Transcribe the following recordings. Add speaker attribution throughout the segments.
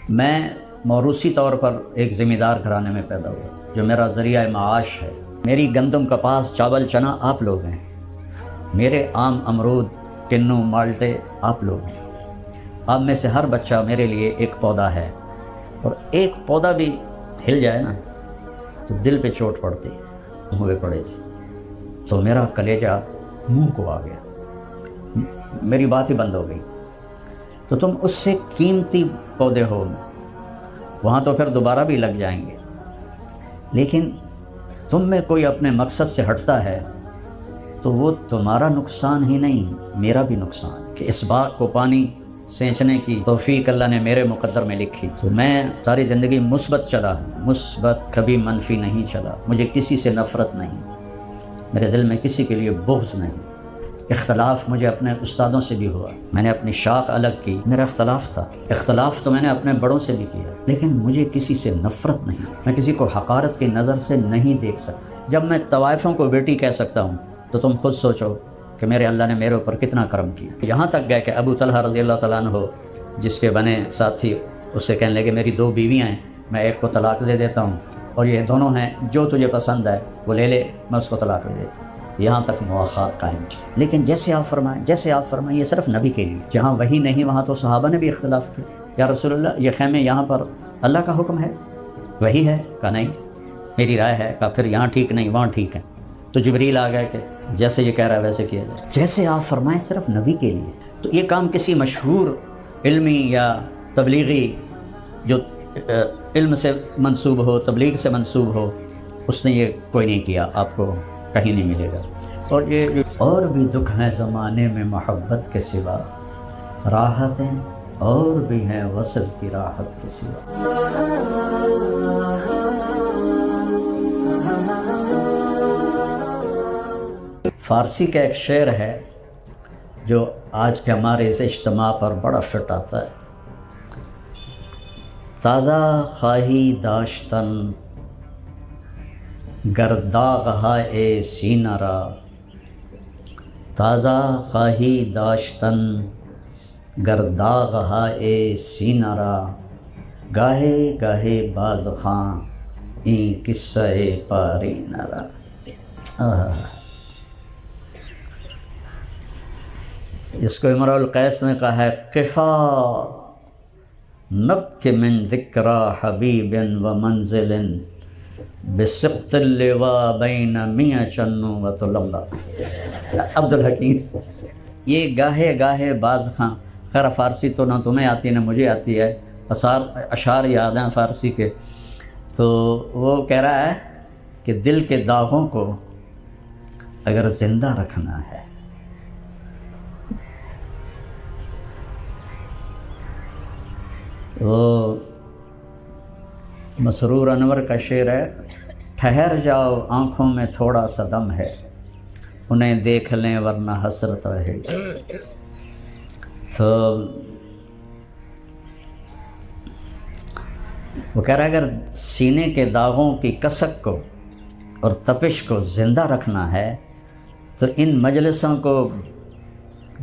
Speaker 1: میں موروثی طور پر ایک ذمہ دار گھرانے میں پیدا ہوا، جو میرا ذریعہ معاش ہے۔ میری گندم کپاس چاول چنا آپ لوگ ہیں، میرے آم امرود کنو مالٹے آپ لوگ ہیں۔ آپ میں سے ہر بچہ میرے لیے ایک پودا ہے، اور ایک پودا بھی ہل جائے نا تو دل پہ چوٹ پڑتی ہوئے پڑے تھی، تو میرا کلیجہ منہ کو آ گیا، میری بات ہی بند ہو گئی۔ تو تم اس سے قیمتی پودے ہو، وہاں تو پھر دوبارہ بھی لگ جائیں گے، لیکن تم میں کوئی اپنے مقصد سے ہٹتا ہے تو وہ تمہارا نقصان ہی نہیں، میرا بھی نقصان۔ کہ اس باغ کو پانی سینچنے کی توفیق اللہ نے میرے مقدر میں لکھی، تو میں ساری زندگی مثبت چلا ہوں، مثبت، کبھی منفی نہیں چلا۔ مجھے کسی سے نفرت نہیں، میرے دل میں کسی کے لیے بغض نہیں۔ اختلاف مجھے اپنے استادوں سے بھی ہوا، میں نے اپنی شاخ الگ کی، میرا اختلاف تھا۔ اختلاف تو میں نے اپنے بڑوں سے بھی کیا، لیکن مجھے کسی سے نفرت نہیں، میں کسی کو حقارت کی نظر سے نہیں دیکھ سکتا۔ جب میں طوائفوں کو بیٹی کہہ سکتا ہوں تو تم خود سوچو کہ میرے اللہ نے میرے اوپر کتنا کرم کیا۔ یہاں تک گئے کہ ابو طلحہ رضی اللہ تعالیٰ عنہ، جس کے بنے ساتھی، اس سے کہنے لگے میری 2 بیویاں ہیں، میں ایک کو طلاق دے دیتا ہوں، اور یہ دونوں ہیں، جو تجھے پسند ہے وہ لے لے، میں اس کو طلاق دے دیتا ہوں۔ یہاں تک مواخات قائم کی، لیکن جیسے آپ فرمائیں یہ صرف نبی کے لیے۔ جہاں وہی نہیں وہاں تو صحابہ نے بھی اختلاف کیا، یا رسول اللہ یہ خیمے یہاں پر اللہ کا حکم ہے، وہی ہے؟ کہا نہیں، میری رائے ہے۔ کہا پھر یہاں ٹھیک نہیں، وہاں ٹھیک ہے۔ تو جبریل آ گئے کہ جیسے یہ کہہ رہا ہے ویسے کیا جائے، جیسے آپ فرمائیں صرف نبی کے لیے۔ تو یہ کام کسی مشہور علمی یا تبلیغی، جو علم سے منسوب ہو، تبلیغ سے منسوب ہو، اس نے یہ کوئی نہیں کیا، آپ کو کہیں نہیں ملے گا۔ اور بھی دکھ ہیں زمانے میں محبت کے سوا، راحتیں اور بھی ہیں وصل کی راحت کے سوا۔ فارسی کا ایک شعر ہے جو آج کے ہمارے اس اجتماع پر بڑا فٹ آتا ہے۔ تازہ خواہی داشتن گر داغ ہائے سینہ را، تازہ خواہی داشتن گر داغ ہائے سینہ را، گاہے گاہے باز خاں این قصہ پارینہ را۔ اس کو امرؤ القیس نے کہا ہے، قفا نبک من ذکری حبیب و منزل بسقط اللواء بین میاں چنو و تلمبا۔ عبد الحکیم، یہ گاہے گاہے باز خاں، خیر فارسی تو نہ تمہیں آتی نہ مجھے آتی ہے، اشعار یاد ہیں فارسی کے، تو وہ کہہ رہا ہے کہ دل کے داغوں کو اگر زندہ رکھنا ہے، وہ مسرور انور کا شعر ہے، ٹھہر جاؤ آنکھوں میں تھوڑا سا دم ہے، انہیں دیکھ لیں ورنہ حسرت رہے گی۔ تو وہ کہہ رہا ہے اگر سینے کے داغوں کی کسک کو اور تپش کو زندہ رکھنا ہے تو ان مجلسوں کو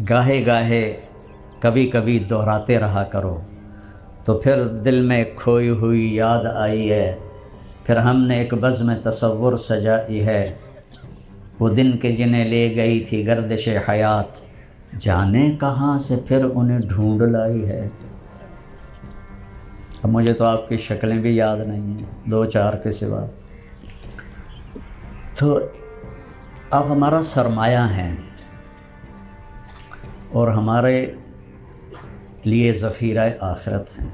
Speaker 1: گاہے گاہے کبھی کبھی دہراتے رہا کرو، تو پھر دل میں کھوئی ہوئی یاد آئی ہے، پھر ہم نے ایک بزم تصور سجائی ہے، وہ دن کے جنہیں لے گئی تھی گردش حیات، جانے کہاں سے پھر انہیں ڈھونڈ لائی ہے۔ اب مجھے تو آپ کی شکلیں بھی یاد نہیں ہیں 2-4 کے سوا۔ تو آپ ہمارا سرمایہ ہیں اور ہمارے لیے ذخیرہ آخرت ہیں۔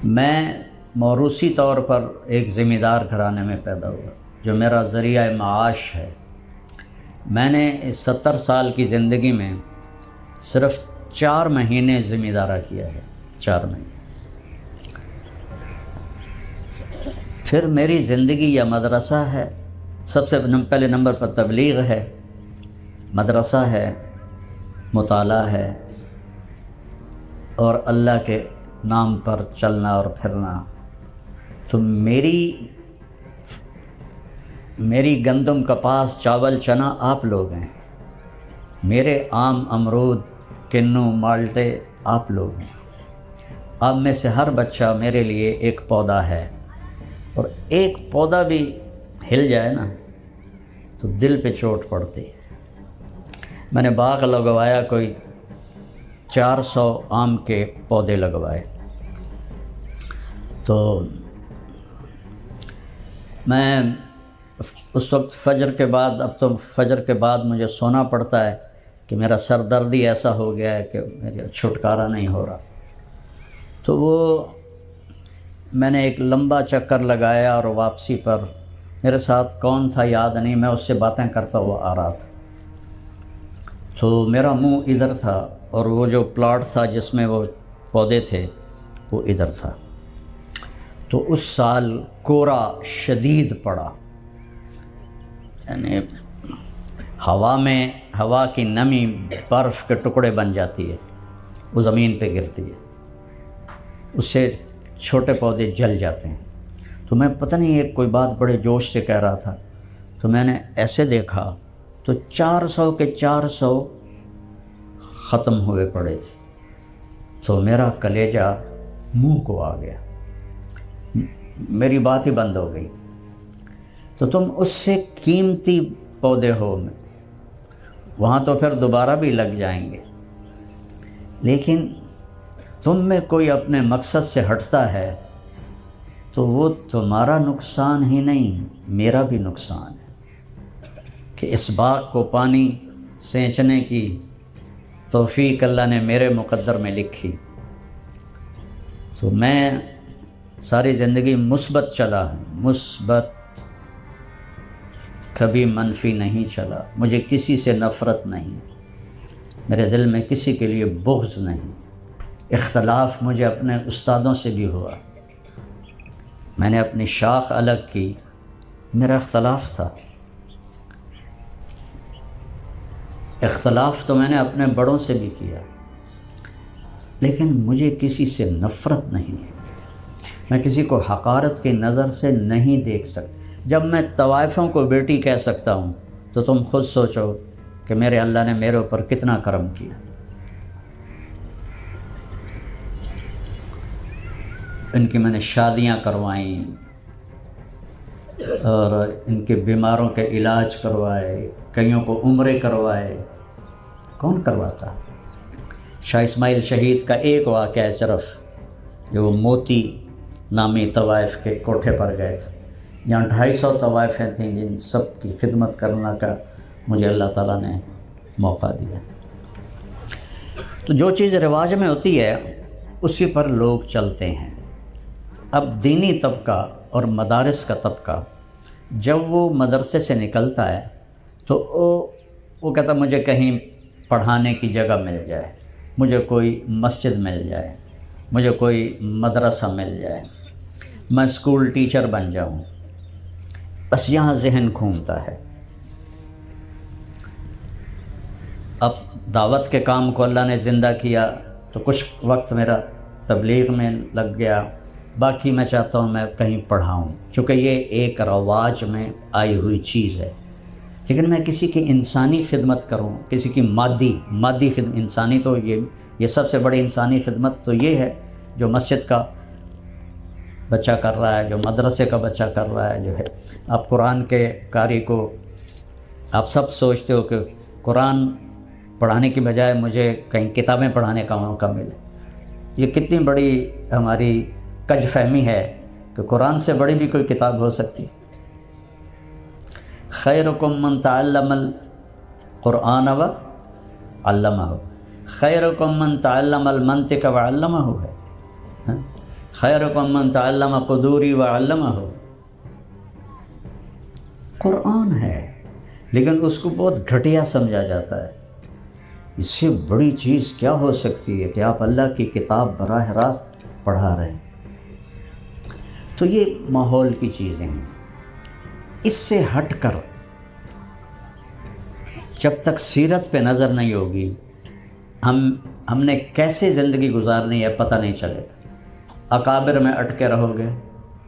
Speaker 1: میں موروثی طور پر ایک ذمہ دار گھرانے میں پیدا ہوا، جو میرا ذریعہ معاش ہے۔ میں نے اس 70 سال کی زندگی میں صرف 4 مہینے ذمہ دارہ کیا ہے، 4 مہینے۔ پھر میری زندگی یا مدرسہ ہے، سب سے پہلے نمبر پر تبلیغ ہے، مدرسہ ہے، مطالعہ ہے، اور اللہ کے نام پر چلنا اور پھرنا۔ تو میری گندم کپاس چاول چنا آپ لوگ ہیں، میرے آم امرود کنو مالٹے آپ لوگ ہیں۔ آپ میں سے ہر بچہ میرے لیے ایک پودا ہے، اور ایک پودا بھی ہل جائے نا تو دل پہ چوٹ پڑتی۔ میں نے باغ لگوایا، کوئی 400 آم کے پودے لگوائے، تو میں اس وقت فجر کے بعد، اب تو فجر کے بعد مجھے سونا پڑتا ہے کہ میرا سر درد ہی ایسا ہو گیا ہے کہ میرا چھٹکارا نہیں ہو رہا۔ تو وہ میں نے ایک لمبا چکر لگایا، اور واپسی پر میرے ساتھ کون تھا یاد نہیں، میں اس سے باتیں کرتا ہوا آ رہا تھا، تو میرا منہ ادھر تھا، اور وہ جو پلاٹ تھا جس میں وہ پودے تھے وہ ادھر تھا۔ تو اس سال کورا شدید پڑا، یعنی ہوا کی نمی برف کے ٹکڑے بن جاتی ہے، وہ زمین پہ گرتی ہے، اس سے چھوٹے پودے جل جاتے ہیں۔ تو میں پتہ نہیں ایک کوئی بات بڑے جوش سے کہہ رہا تھا، تو میں نے ایسے دیکھا تو 400 کے 400 ختم ہوئے پڑے تھے، تو میرا کلیجہ منہ کو آ گیا، میری بات ہی بند ہو گئی۔ تو تم اس سے قیمتی پودے ہو، وہاں تو پھر دوبارہ بھی لگ جائیں گے، لیکن تم میں کوئی اپنے مقصد سے ہٹتا ہے تو وہ تمہارا نقصان ہی نہیں، میرا بھی نقصان ہے، کہ اس باغ کو پانی سینچنے کی توفیق اللہ نے میرے مقدر میں لکھی۔ تو میں ساری زندگی مثبت چلا ہوں، مثبت، کبھی منفی نہیں چلا۔ مجھے کسی سے نفرت نہیں، میرے دل میں کسی کے لیے بغض نہیں۔ اختلاف مجھے اپنے استادوں سے بھی ہوا، میں نے اپنی شاخ الگ کی، میرا اختلاف تھا۔ اختلاف تو میں نے اپنے بڑوں سے بھی کیا، لیکن مجھے کسی سے نفرت نہیں ہے، میں کسی کو حقارت کی نظر سے نہیں دیکھ سکتا۔ جب میں طوائفوں کو بیٹی کہہ سکتا ہوں تو تم خود سوچو کہ میرے اللہ نے میرے اوپر کتنا کرم کیا۔ ان کی میں نے شادیاں کروائیں، اور ان کے بیماروں کے علاج کروائے، کئیوں کو عمرے کروائے۔ کون کرواتا؟ شاہ اسماعیل شہید کا ایک واقعہ ہے صرف، جو وہ موتی نامی طوائف کے کوٹھے پر گئے تھے، یہاں 250 طوائفیں تھیں جن سب کی خدمت کرنے کا مجھے اللہ تعالیٰ نے موقع دیا۔ تو جو چیز رواج میں ہوتی ہے اسی پر لوگ چلتے ہیں۔ اب دینی طبقہ اور مدارس کا طبقہ جب وہ مدرسے سے نکلتا ہے تو وہ کہتا مجھے کہیں پڑھانے کی جگہ مل جائے، مجھے کوئی مسجد مل جائے، مجھے کوئی مدرسہ مل جائے، میں اسکول ٹیچر بن جاؤں، بس یہاں ذہن گھومتا ہے۔ اب دعوت کے کام کو اللہ نے زندہ کیا تو کچھ وقت میرا تبلیغ میں لگ گیا، باقی میں چاہتا ہوں میں کہیں پڑھاؤں، چونکہ یہ ایک رواج میں آئی ہوئی چیز ہے۔ لیکن میں کسی کی انسانی خدمت کروں، کسی کی مادی خدمت، انسانی تو یہ سب سے بڑی انسانی خدمت تو یہ ہے جو مسجد کا بچہ کر رہا ہے، جو مدرسے کا بچہ کر رہا ہے، جو ہے آپ قرآن کے قاری کو، آپ سب سوچتے ہو کہ قرآن پڑھانے کی بجائے مجھے کہیں کتابیں پڑھانے کا موقع ملے۔ یہ کتنی بڑی ہماری کج فہمی ہے کہ قرآن سے بڑی بھی کوئی کتاب ہو سکتی۔ خیرکم من تعلم القرآن و علمہ، خیرکم من تعلم المنطق و علمہ ہے، خیرکم من تعلم قدوری و علمہ۔ قرآن ہے لیکن اس کو بہت گھٹیا سمجھا جاتا ہے۔ اس سے بڑی چیز کیا ہو سکتی ہے کہ آپ اللہ کی کتاب براہ راست پڑھا رہے ہیں۔ تو یہ ماحول کی چیزیں ہیں، اس سے ہٹ کر جب تک سیرت پہ نظر نہیں ہوگی ہم نے کیسے زندگی گزارنی ہے پتہ نہیں چلے گا۔ اکابر میں اٹکے رہو گے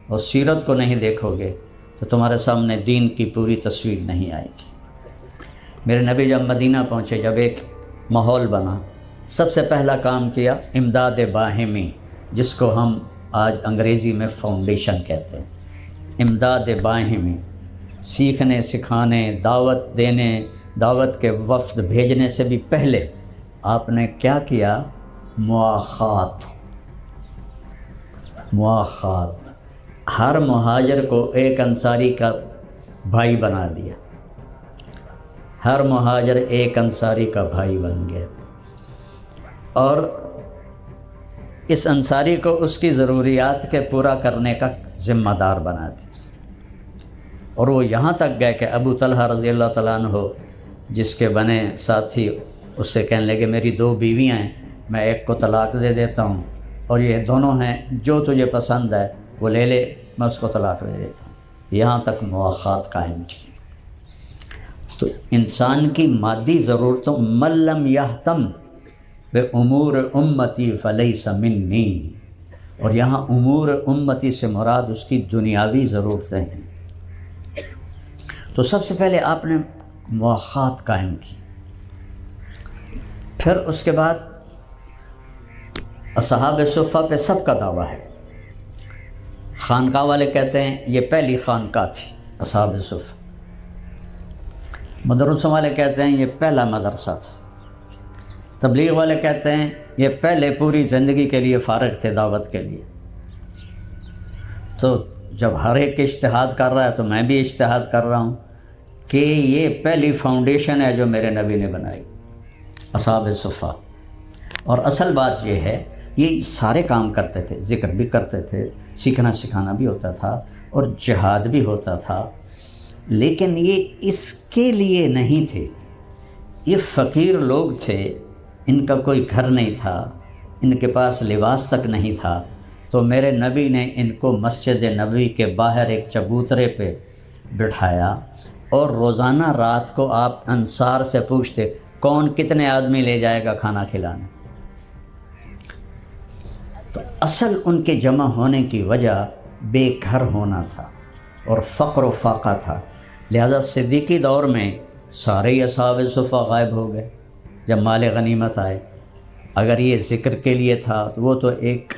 Speaker 1: اور سیرت کو نہیں دیکھو گے تو تمہارے سامنے دین کی پوری تصویر نہیں آئے گی۔ میرے نبی جب مدینہ پہنچے، جب ایک ماحول بنا، سب سے پہلا کام کیا امداد باہمی، جس کو ہم آج انگریزی میں فاؤنڈیشن کہتے ہیں، امداد باہمی، سیکھنے سکھانے، دعوت دینے، دعوت کے وفد بھیجنے سے بھی پہلے آپ نے کیا کیا؟ مواخات۔ ہر مہاجر کو ایک انصاری کا بھائی بنا دیا، ہر مہاجر ایک انصاری کا بھائی بن گیا، اور اس انصاری کو اس کی ضروریات کے پورا کرنے کا ذمہ دار بنا دیا۔ اور وہ یہاں تک گئے کہ ابو طلحہ رضی اللہ تعالیٰ عنہ جس کے بنے ساتھی اس سے کہنے لگے میری 2 بیویاں ہیں، میں ایک کو طلاق دے دیتا ہوں اور یہ دونوں ہیں، جو تجھے پسند ہے وہ لے لے، میں اس کو طلاق دے دیتا ہوں۔ یہاں تک مواخات قائم کی۔ تو انسان کی مادی ضرورتوں من لم یہتم بامور امتی فلیس منی، اور یہاں امور امتی سے مراد اس کی دنیاوی ضرورتیں ہیں۔ تو سب سے پہلے آپ نے مواخات قائم کی، پھر اس کے بعد اصحاب صفہ پہ سب کا دعویٰ ہے۔ خانقاہ والے کہتے ہیں یہ پہلی خانقاہ تھی اصحاب صفہ، مدرسوں والے کہتے ہیں یہ پہلا مدرسہ تھا، تبلیغ والے کہتے ہیں یہ پہلے پوری زندگی کے لیے فارغ تھے دعوت کے لیے۔ تو جب ہر ایک اجتہاد کر رہا ہے تو میں بھی اجتہاد کر رہا ہوں کہ یہ پہلی فاؤنڈیشن ہے جو میرے نبی نے بنائی، اصحاب صفہ۔ اور اصل بات یہ ہے یہ سارے کام کرتے تھے، ذکر بھی کرتے تھے، سیکھنا سکھانا بھی ہوتا تھا اور جہاد بھی ہوتا تھا، لیکن یہ اس کے لیے نہیں تھے۔ یہ فقیر لوگ تھے، ان کا کوئی گھر نہیں تھا، ان کے پاس لباس تک نہیں تھا، تو میرے نبی نے ان کو مسجد نبوی کے باہر ایک چبوترے پہ بٹھایا، اور روزانہ رات کو آپ انصار سے پوچھتے کون کتنے آدمی لے جائے گا کھانا کھلانے۔ تو اصل ان کے جمع ہونے کی وجہ بے گھر ہونا تھا اور فقر و فاقہ تھا، لہذا صدیقی دور میں سارے ہی اصحاب صفہ غائب ہو گئے جب مال غنیمت آئے۔ اگر یہ ذکر کے لیے تھا تو وہ تو ایک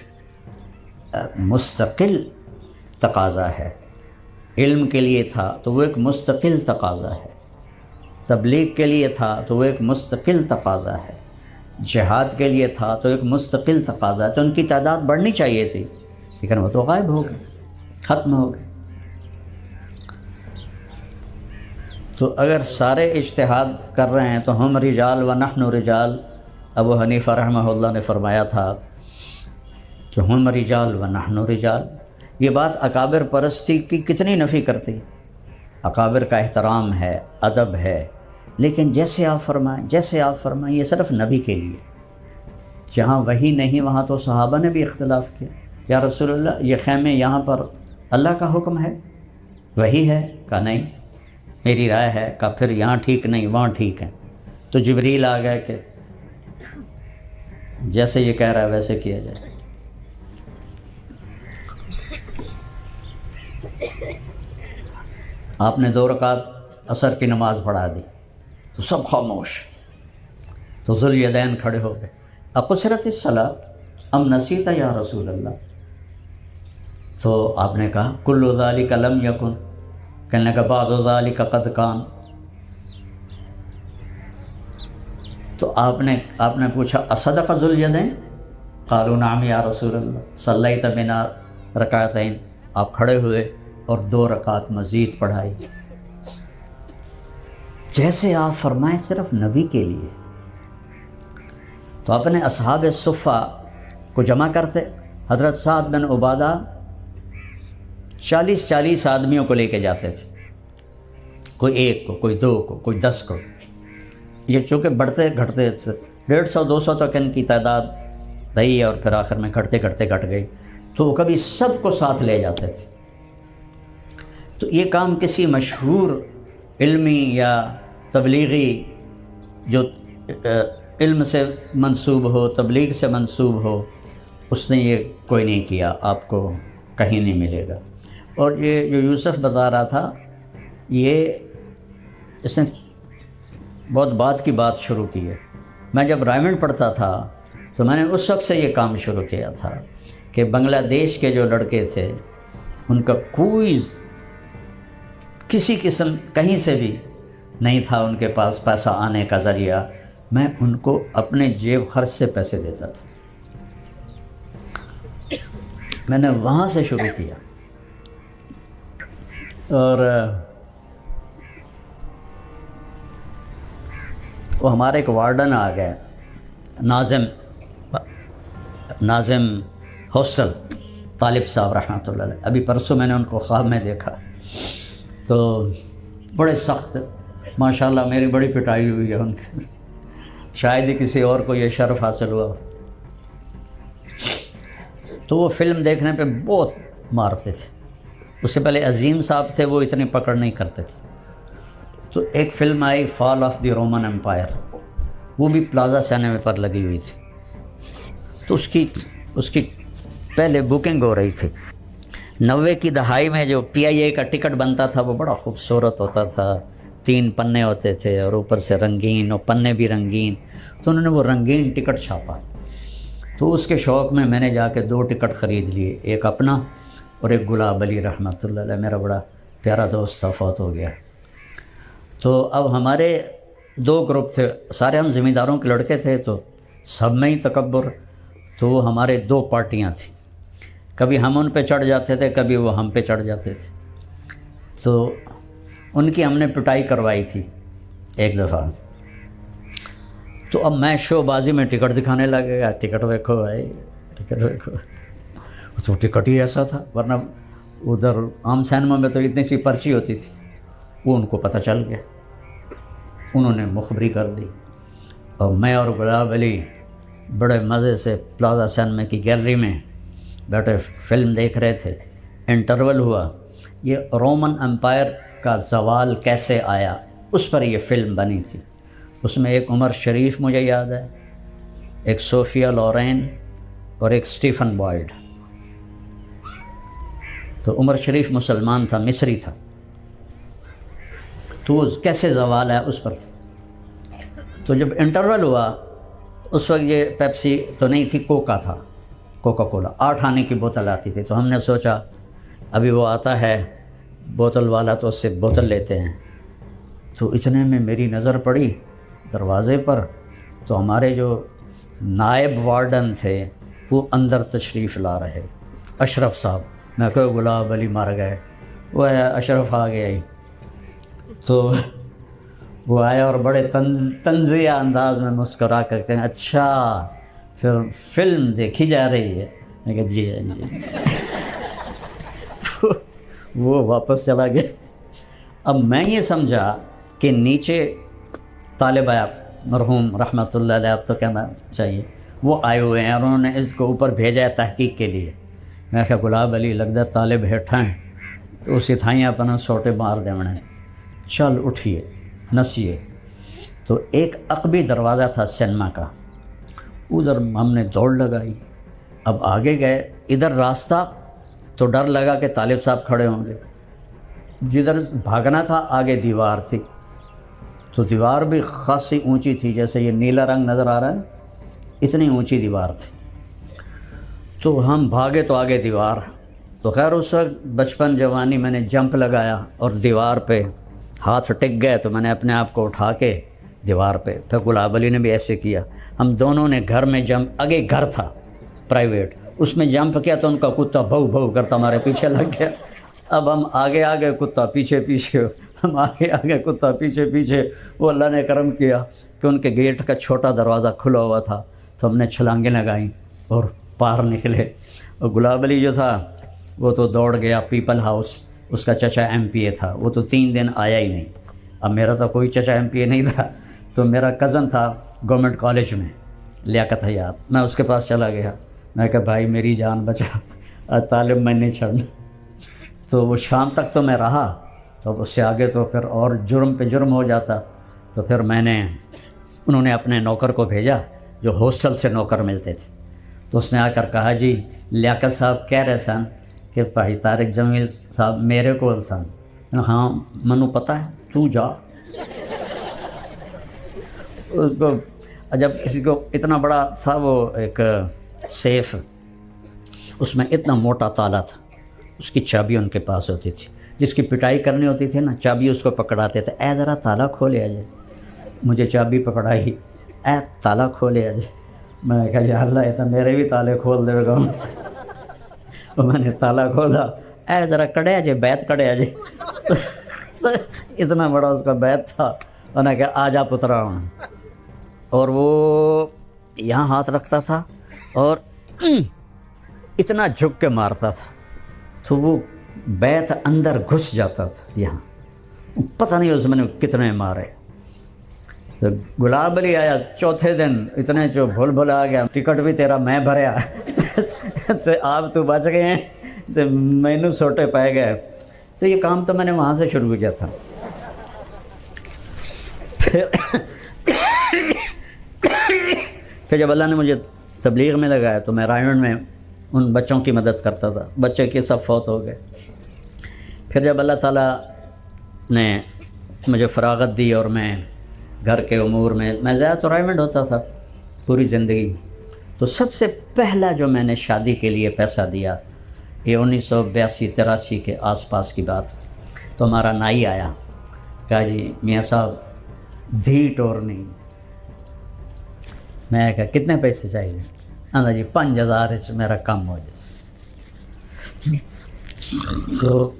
Speaker 1: مستقل تقاضا ہے، علم کے لیے تھا تو وہ ایک مستقل تقاضا ہے، تبلیغ کے لیے تھا تو وہ ایک مستقل تقاضا ہے، جہاد کے لیے تھا تو ایک مستقل تقاضا ہے، تو ان کی تعداد بڑھنی چاہیے تھی، لیکن وہ تو غائب ہو گئے، ختم ہو گئے۔ تو اگر سارے اجتہاد کر رہے ہیں تو ہم رجال و نحن رجال، ابو حنیفہ رحمہ اللہ نے فرمایا تھا کہ ہم رجال و نحن رجال، یہ بات اکابر پرستی کی کتنی نفی کرتی۔ اکابر کا احترام ہے، ادب ہے، لیکن جیسے آپ فرمائیں یہ صرف نبی کے لیے۔ جہاں وحی نہیں وہاں تو صحابہ نے بھی اختلاف کیا، یا رسول اللہ یہ خیمے یہاں پر اللہ کا حکم ہے، وحی ہے؟ کہا نہیں، میری رائے ہے۔ کہا پھر یہاں ٹھیک نہیں وہاں ٹھیک ہے۔ تو جبریل آ گئے کہ جیسے یہ کہہ رہا ہے ویسے کیا جائے۔ آپ نے 2 رکعت عصر کی نماز پڑھا دی تو سب خاموش، تو ذوالدین کھڑے ہو گئے، اقصرت الصلاۃ ام نسیت یا رسول اللہ؟ تو آپ نے کہا کل ذالک لم یکن، کہنے لگا بعض ذالک قد کان۔ تو آپ نے پوچھا اصدق ذوالدین؟ قالوا نعم یا رسول اللہ صلیت بنا رکعتین، آپ کھڑے ہوئے اور 2 رکعت مزید پڑھائی، جیسے آپ فرمائیں صرف نبی کے لیے۔ تو اپنے اصحاب صفہ کو جمع کرتے، حضرت سعد بن عبادہ 40 آدمیوں کو لے کے جاتے تھے، کوئی 1 کو، کوئی 2 کو، کوئی 10 کو۔ یہ چونکہ بڑھتے گھٹتے تھے، 150 200 تک ان کی تعداد رہی ہے، اور پھر آخر میں گھٹتے گھٹتے گھٹ گئی، تو وہ کبھی سب کو ساتھ لے جاتے تھے۔ تو یہ کام کسی مشہور علمی یا تبلیغی جو علم سے منسوب ہو، تبلیغ سے منسوب ہو، اس نے یہ کوئی نہیں کیا، آپ کو کہیں نہیں ملے گا۔ اور یہ جو یوسف بتا رہا تھا، اس نے بہت بعد کی بات شروع کی ہے۔ میں جب رائمنڈ پڑھتا تھا تو میں نے اس وقت سے یہ کام شروع کیا تھا کہ بنگلہ دیش کے جو لڑکے تھے ان کا کوئی کسی قسم کہیں سے بھی نہیں تھا ان کے پاس پیسہ آنے کا ذریعہ، میں ان کو اپنے جیب خرچ سے پیسے دیتا تھا. میں نے وہاں سے شروع کیا. اور وہ ہمارے ایک وارڈن آ گئے، ناظم ہاسٹل، طالب صاحب رحمۃ اللہ علیہ. ابھی پرسوں میں نے ان کو خواب میں دیکھا، تو بڑے سخت، ماشاءاللہ میری بڑی پٹائی ہوئی ہے ان کی، شاید ہی کسی اور کو یہ شرف حاصل ہوا. تو وہ فلم دیکھنے پہ بہت مارتے تھے. اس سے پہلے عظیم صاحب تھے، وہ اتنی پکڑ نہیں کرتے تھے. تو ایک فلم آئی Fall of the Roman Empire, وہ بھی پلازا سینما پر لگی ہوئی تھی. تو اس کی پہلے بکنگ ہو رہی تھی. 90 کی دہائی میں جو PIA کا ٹکٹ بنتا تھا وہ بڑا خوبصورت ہوتا تھا، 3 پنے ہوتے تھے اور اوپر سے رنگین، اور پنے بھی رنگین. تو انہوں نے وہ رنگین ٹکٹ چھاپا. تو اس کے شوق میں نے جا کے 2 ٹکٹ خرید لیے، ایک اپنا اور ایک گلاب علی رحمۃ اللہ علیہ، میرا بڑا پیارا دوست تھا، فوت ہو گیا. تو اب ہمارے 2 گروپ تھے، سارے ہم زمینداروں کے لڑکے تھے، تو سب میں ہی تکبر. تو وہ ہمارے 2 پارٹیاں تھیں، کبھی ہم ان پہ چڑھ جاتے تھے، کبھی وہ ہم پہ چڑھ جاتے تھے. تو ان کی ہم نے پٹائی کروائی تھی ایک دفعہ. تو اب میں شو بازی میں ٹکٹ دکھانے لگے گا، ٹکٹ دیکھو بھائی، ٹکٹ دیکھو. تو ٹکٹ ہی ایسا تھا، ورنہ ادھر عام سینما میں تو اتنی سی پرچی ہوتی تھی. وہ ان کو پتہ چل گیا، انہوں نے مخبری کر دی. اور میں اور گلاب علی بڑے مزے سے پلازا سینما کی گیلری میں بیٹھے فلم دیکھ رہے تھے. انٹرول ہوا، یہ رومن امپائر کا زوال کیسے آیا، اس پر یہ فلم بنی تھی. اس میں ایک عمر شریف مجھے یاد ہے، ایک صوفیہ لورین اور ایک اسٹیفن بوائڈ. تو عمر شریف مسلمان تھا، مصری تھا. تو کیسے زوال ہے اس پر تھا. تو جب انٹرول ہوا اس وقت یہ پیپسی تو نہیں تھی، کوکا تھا، کوکا کولا 8 آنے کی بوتل آتی تھی. تو ہم نے سوچا ابھی وہ آتا ہے بوتل والا تو اس سے بوتل لیتے ہیں. تو اتنے میں میری نظر پڑی دروازے پر، تو ہمارے جو نائب وارڈن تھے وہ اندر تشریف لا رہے، اشرف صاحب. میں کہا گلاب علی مر گئے. وہ ہے اشرف آ گیا ہی. تو وہ آیا اور بڑے طنزیہ انداز میں مسکرا کر کہیں اچھا پھر فلم دیکھی جا رہی ہے. میں کہا جی جی. وہ واپس چلا گیا. اب میں یہ سمجھا کہ نیچے طالب مرحوم رحمۃ اللہ علیہ، اب تو کہنا چاہیے، وہ آئے ہوئے ہیں اور انہوں نے اس کو اوپر بھیجا ہے تحقیق کے لیے. میں کہا گلاب علی لگتا طالب ہیٹھا ہیں، تو اسی تھائیں اپنا سوٹے مار دیں انہیں، چل اٹھیے نسیے. تو ایک عقبی دروازہ تھا سینما کا، ادھر ہم نے دوڑ لگائی. اب آگے گئے، ادھر راستہ تو ڈر لگا کہ طالب صاحب کھڑے ہوں گے. جدھر بھاگنا تھا آگے دیوار تھی، تو دیوار بھی خاصی اونچی تھی، جیسے یہ نیلا رنگ نظر آ رہا ہے، اتنی اونچی دیوار تھی. تو ہم بھاگے تو آگے دیوار. تو خیر اس وقت بچپن جوانی میں نے جمپ لگایا اور دیوار پہ ہاتھ ٹک گئے، تو میں نے اپنے آپ کو اٹھا کے دیوار پہ، پھر گلاب علی نے بھی ایسے کیا. ہم دونوں نے گھر میں جمپ، آگے گھر تھا پرائیویٹ، اس میں جمپ کیا تو ان کا کتا بھو بھو کرتا ہمارے پیچھے لگ گیا. اب ہم آگے آگے کتا پیچھے پیچھے، ہم آگے آگے کتا پیچھے پیچھے. وہ اللہ نے کرم کیا کہ ان کے گیٹ کا چھوٹا دروازہ کھلا ہوا تھا، تو ہم نے چھلانگیں لگائیں اور پار نکلے. اور گلاب علی جو تھا وہ تو دوڑ گیا پیپل ہاؤس، اس کا چچا MPA تھا، وہ تو 3 دن آیا ہی نہیں. اب میرا تو کوئی چچا MPA نہیں تھا، تو میرا کزن تھا گورنمنٹ کالج میں، لیاقت حیات. میں اس کے پاس چلا گیا، میں کہا بھائی میری جان بچا، طالب میں نہیں چھڑنا. تو وہ شام تک تو میں رہا، تو اس سے آگے تو پھر اور جرم پہ جرم ہو جاتا. تو پھر انہوں نے اپنے نوکر کو بھیجا جو ہاسٹل سے نوکر ملتے تھے. تو اس نے آ کر کہا جی لیاقت صاحب کہہ رہے سن کہ بھائی طارق جمیل صاحب میرے کو سن. ہاں منو پتہ ہے، تو جا. اس کو جب کسی کو اتنا بڑا تھا وہ ایک سیف، اس میں اتنا موٹا تالا تھا، اس کی چابی ان کے پاس ہوتی تھی، جس کی پٹائی کرنی ہوتی تھی نا چابی اس کو پکڑاتے تھے، اے ذرا تالا کھولے آجے، مجھے چابی پکڑائی، اے تالا کھولے آجے، میں نے کہا یا اللہ یہ تو میرے بھی تالے کھول دے گا، اور میں نے تالا کھولا، اے ذرا کڑے آجے، بیت کڑے آجے، اتنا بڑا اس کا بیت تھا، انہوں نے کہا آجا پترا ہوں، اور وہ یہاں ہاتھ رکھتا تھا اور اتنا جھک کے مارتا تھا تو وہ بیت اندر گھس جاتا تھا، یہاں پتہ نہیں اس میں نے کتنے مارے۔ تو گلاب علی آیا چوتھے دن، اتنے جو بھول آ گیا، ٹکٹ بھی تیرا میں بھریا تو آپ تو بچ گئے ہیں، تو مینو سوٹے پائے گئے۔ تو یہ کام تو میں نے وہاں سے شروع کیا تھا۔ پھر جب اللہ نے مجھے تبلیغ میں لگایا تو میں رائمنڈ میں ان بچوں کی مدد کرتا تھا، بچے کے سب فوت ہو گئے۔ پھر جب اللہ تعالیٰ نے مجھے فراغت دی اور میں گھر کے امور میں زیادہ تو رائمنڈ ہوتا تھا پوری زندگی، تو سب سے پہلا جو میں نے شادی کے لیے پیسہ دیا، یہ 1982-83 کے آس پاس کی بات، تو ہمارا نائی آیا، کہا جی میاں صاحب دھی ٹورنی۔ میں کہا کتنے پیسے چاہیے؟ جی 5000 میرا کم ہو جیسے۔ تو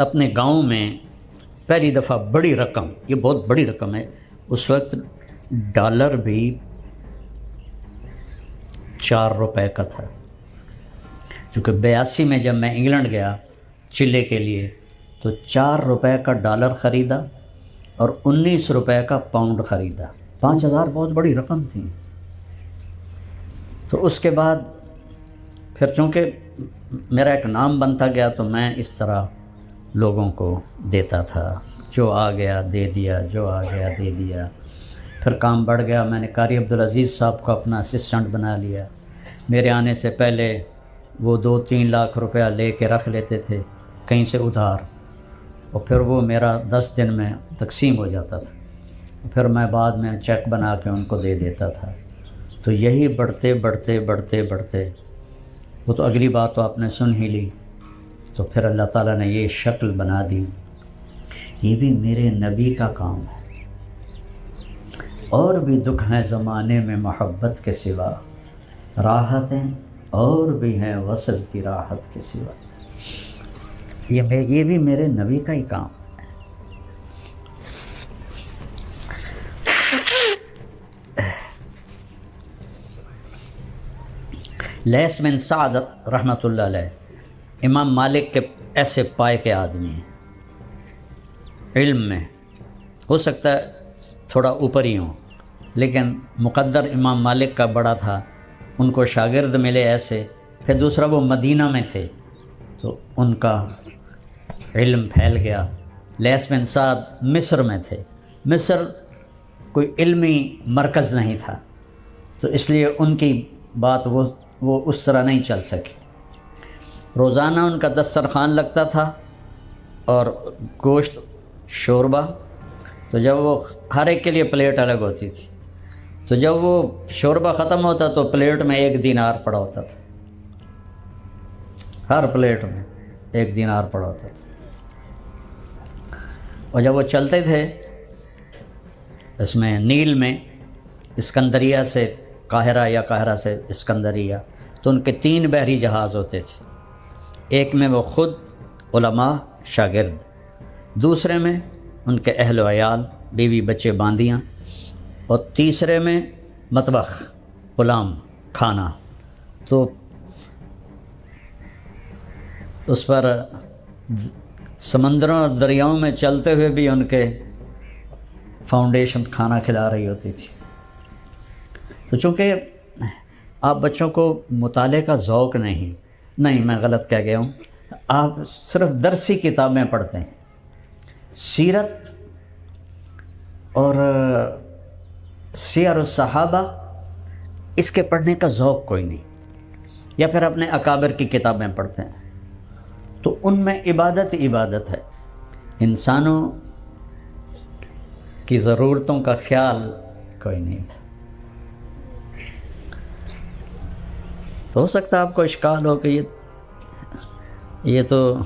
Speaker 1: اپنے گاؤں میں پہلی دفعہ بڑی رقم، یہ بہت بڑی رقم ہے، اس وقت ڈالر بھی 4 روپے کا تھا، چونکہ 82 میں جب میں انگلینڈ گیا چلے کے لیے تو 4 روپے کا ڈالر خریدا اور 19 روپے کا پاؤنڈ خریدا۔ 5000 بہت بڑی رقم تھی۔ تو اس کے بعد پھر چونکہ میرا ایک نام بنتا گیا تو میں اس طرح لوگوں کو دیتا تھا، جو آ گیا دے دیا، جو آ گیا دے دیا۔ پھر کام بڑھ گیا، میں نے قاری عبدالعزیز صاحب کو اپنا اسسٹنٹ بنا لیا۔ میرے آنے سے پہلے وہ 2-3 لاکھ روپیہ لے کے رکھ لیتے تھے کہیں سے ادھار، اور پھر وہ میرا 10 دن میں تقسیم ہو جاتا تھا، پھر میں بعد میں چیک بنا کے ان کو دے دیتا تھا۔ تو یہی بڑھتے بڑھتے بڑھتے بڑھتے، وہ تو اگلی بات تو آپ نے سن ہی لی، تو پھر اللہ تعالیٰ نے یہ شکل بنا دی۔ یہ بھی میرے نبی کا کام ہے۔ اور بھی دکھ ہیں زمانے میں محبت کے سوا، راحتیں اور بھی ہیں وصل کی راحت کے سوا۔ یہ بھی میرے نبی کا ہی کام ہے۔ لیث بن سعد رحمۃ اللہ علیہ امام مالک کے ایسے پائے کے آدمی ہیں، علم میں ہو سکتا ہے تھوڑا اوپر ہی ہوں، لیکن مقدر امام مالک کا بڑا تھا، ان کو شاگرد ملے ایسے۔ پھر دوسرا وہ مدینہ میں تھے تو ان کا علم پھیل گیا۔ لیث بن سعد مصر میں تھے، مصر کوئی علمی مرکز نہیں تھا، تو اس لیے ان کی بات وہ اس طرح نہیں چل سکی۔ روزانہ ان کا دسترخوان لگتا تھا اور گوشت شوربہ، تو جب وہ ہر ایک کے لیے پلیٹ الگ ہوتی تھی، تو جب وہ شوربہ ختم ہوتا تو پلیٹ میں 1 دینار پڑا ہوتا تھا، ہر پلیٹ میں 1 دینار پڑا ہوتا تھا۔ اور جب وہ چلتے تھے اس میں نیل میں، اسکندریہ سے قاہرہ یا قاہرہ سے اسکندریہ، تو ان کے 3 بحری جہاز ہوتے تھے، ایک میں وہ خود علماء شاگرد، دوسرے میں ان کے اہل و عیال بیوی بچے باندیاں، اور تیسرے میں مطبخ غلام کھانا۔ تو اس پر سمندروں اور دریاؤں میں چلتے ہوئے بھی ان کے فاؤنڈیشن کھانا کھلا رہی ہوتی تھی۔ تو چونکہ آپ بچوں کو مطالعے کا ذوق نہیں، میں غلط کہہ گیا ہوں، آپ صرف درسی کتابیں پڑھتے ہیں، سیرت اور سیر الصحابہ اس کے پڑھنے کا ذوق کوئی نہیں، یا پھر اپنے اکابر کی کتابیں پڑھتے ہیں، تو ان میں عبادت ہے، انسانوں کی ضرورتوں کا خیال کوئی نہیں تھا۔ تو ہو سکتا ہے آپ کو اشکال ہو کہ یہ یہ تو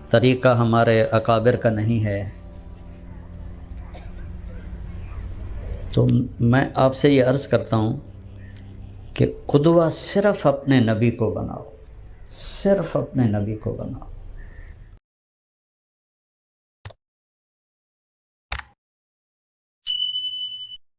Speaker 1: طریقہ ہمارے اکابر کا نہیں ہے. تو میں آپ سے یہ عرض کرتا ہوں کہ قدوہ صرف اپنے نبی کو بناؤ، صرف اپنے نبی کو بناؤ.